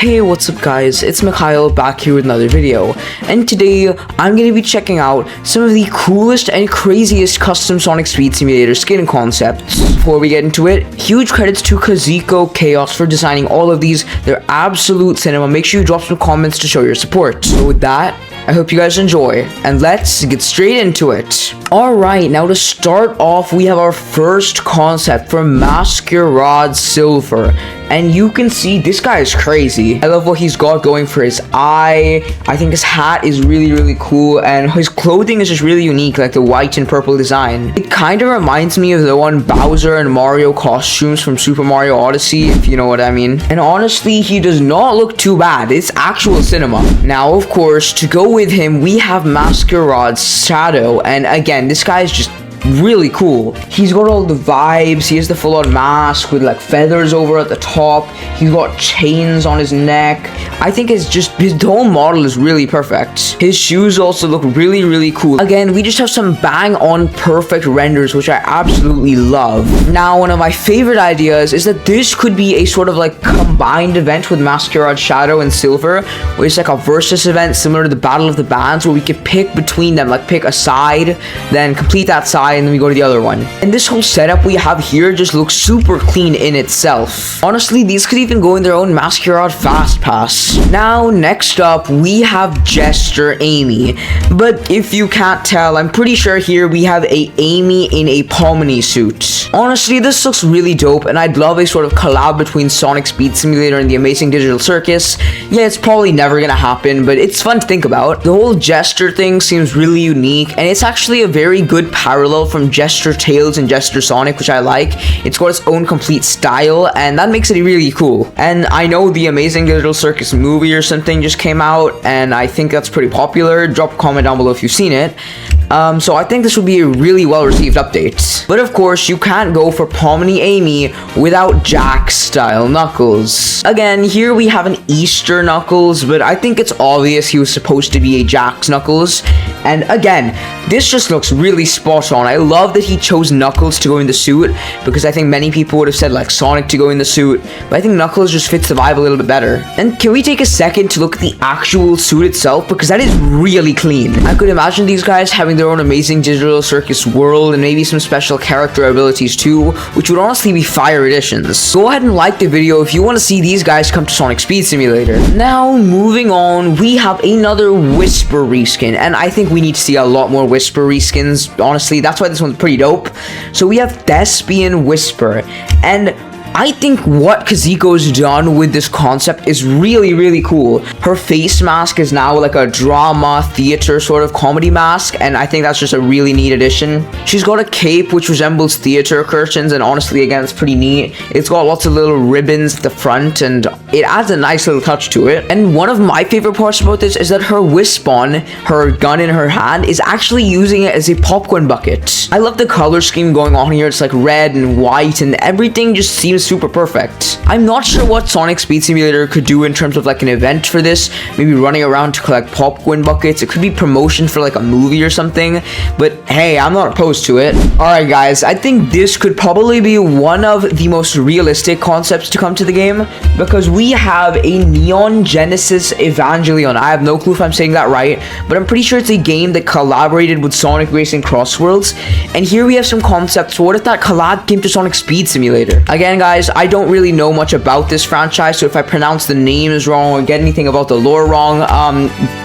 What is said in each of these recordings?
Hey, what's up guys, it's Mikhail back here with another video, and today I'm going to be checking out some of the coolest and craziest custom Sonic Speed Simulator skin concepts. Before we get into it, huge credits to Kazuko Chaos for designing all of these. They're absolute cinema. Make sure you drop some comments to show your support. So with that, I hope you guys enjoy, and let's get straight into it. Alright, now to start off, we have our first concept for Masquerade Silver. And you can see this guy is crazy. I love what he's got going for his eye. I think his hat is really cool, and his clothing is just really unique, like the white and purple design. It kind of reminds me of the one Bowser and Mario costumes from Super Mario Odyssey, if you know what I mean. And honestly, he does not look too bad. It's actual cinema. Now, of course, to go with him, we have Masquerade's Shadow, and again, this guy is just really cool. He's got all the vibes. He has the full-on mask with like feathers over at the top. He's got chains on his neck. I think it's just, his whole model is really perfect. His shoes also look really cool. Again, we just have some bang on perfect renders, which I absolutely love. Now, one of my favorite ideas is that this could be a sort of like combined event with Masquerade Shadow and Silver, where it's like a versus event similar to the Battle of the Bands, where we could pick between them, like pick a side, then complete that side, and then we go to the other one. And this whole setup we have here just looks super clean in itself. Honestly, these could even go in their own Masquerade Fast Pass. Now, next up, we have Jester Amy. But if you can't tell, I'm pretty sure here we have a Amy in a Pomni suit. Honestly, this looks really dope, and I'd love a sort of collab between Sonic Speed Simulator and the Amazing Digital Circus. Yeah, it's probably never gonna happen, but it's fun to think about. The whole Jester thing seems really unique, and it's actually a very good parallel from Jester Tales and Jester Sonic, which I like. It's got its own complete style, and that makes it really cool. And I know the Amazing Digital Circus movie or something just came out, and I think that's pretty popular. Drop a comment down below if you've seen it. So I think this would be a really well-received update. But of course, you can't go for Pomni Amy without Jax-style Knuckles. Again, here we have an Easter Knuckles, but I think it's obvious he was supposed to be a Jax Knuckles. And again, this just looks really spot on. I love that he chose Knuckles to go in the suit, because I think many people would have said like Sonic to go in the suit, but I think Knuckles just fits the vibe a little bit better. And can we take a second to look at the actual suit itself, because that is really clean. I could imagine these guys having their own Amazing Digital Circus world, and maybe some special character abilities too, which would honestly be fire additions. Go ahead and like the video if you want to see these guys come to Sonic Speed Simulator. Now, moving on, we have another Whisper reskin, and I think we need to see a lot more Whisper reskins. Honestly, that's why this one's pretty dope. So we have Thespian Whisper, and I think what Kazuko's done with this concept is really cool. Her face mask is now like a drama, theater sort of comedy mask, and I think that's just a really neat addition. She's got a cape which resembles theater curtains, and honestly, again, it's pretty neat. It's got lots of little ribbons at the front, and it adds a nice little touch to it. And one of my favorite parts about this is that her Wispon, her gun in her hand, is actually using it as a popcorn bucket. I love the color scheme going on here. It's like red and white, and everything just seems super perfect. I'm not sure what Sonic Speed Simulator could do in terms of like an event for this, maybe running around to collect popcorn buckets. It could be promotion for like a movie or something, but hey, I'm not opposed to it. Alright guys, I think this could probably be one of the most realistic concepts to come to the game, because we have a Neon Genesis Evangelion. I have no clue if I'm saying that right, but I'm pretty sure it's a game that collaborated with Sonic Racing Crossworlds, and here we have some concepts. What if that collab came to Sonic Speed Simulator? Again guys, I don't really know much about this franchise, so if I pronounce the names wrong or get anything about the lore wrong,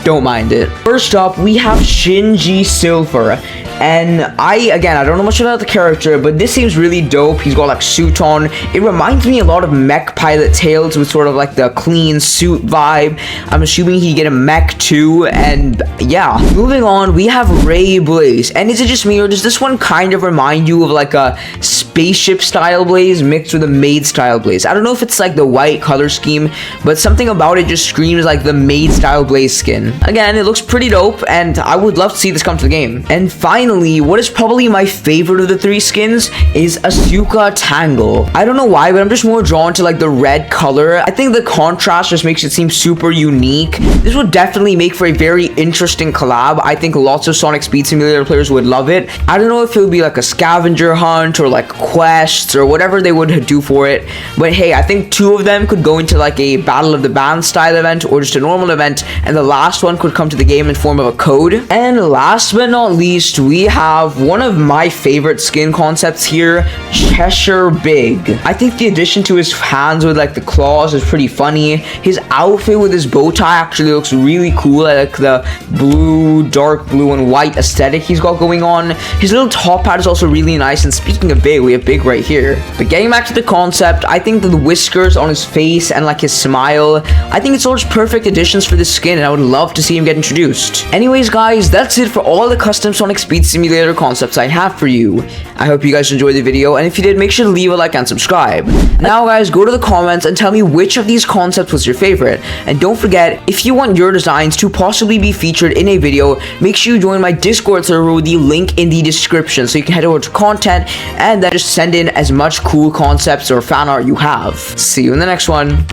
don't mind it. First up, we have Shinji Silver, and I don't know much about the character, but this seems really dope. He's got like suit on. It reminds me a lot of Mech Pilot Tales with sort of like the clean suit vibe. I'm assuming he get a mech too, and yeah. Moving on, we have Ray Blaze, and is it just me, or does this one kind of remind you of like a spaceship style Blaze mixed with a maid style Blaze? I don't know if it's like the white color scheme, but something about it just screams like the maid style Blaze skin. Again, it looks pretty dope, and I would love to see this come to the game. And finally, what is probably my favorite of the three skins is Asuka Tangle. I don't know why, but I'm just more drawn to like the red color. I think the contrast just makes it seem super unique. This would definitely make for a very interesting collab. I think lots of Sonic Speed Simulator players would love it. I don't know if it would be like a scavenger hunt or like quests or whatever they would do for it. But hey, I think 2 of them could go into like a Battle of the Band style event or just a normal event, and the last one could come to the game in form of a code. And last but not least, we have one of my favorite skin concepts here, Cheshire Big. I think the addition to his hands with like the claws is pretty funny. His outfit with his bow tie actually looks really cool. I like the blue, dark blue and white aesthetic he's got going on. His little top hat is also really nice, and speaking of Big, we have Big right here. But getting back to the concept, I think that the whiskers on his face and like his smile, I think it's all just perfect additions for this skin, and I would love to see him get introduced. Anyways guys, that's it for all the custom Sonic Speed Simulator concepts I have for you. I hope you guys enjoyed the video, and if you did, make sure to leave a like and subscribe. Now guys, go to the comments and tell me which of these concepts was your favorite. And don't forget, if you want your designs to possibly be featured in a video, make sure you join my Discord server with the link in the description, so you can head over to content and then just send in as much cool concepts or fan art you have. See you in the next one.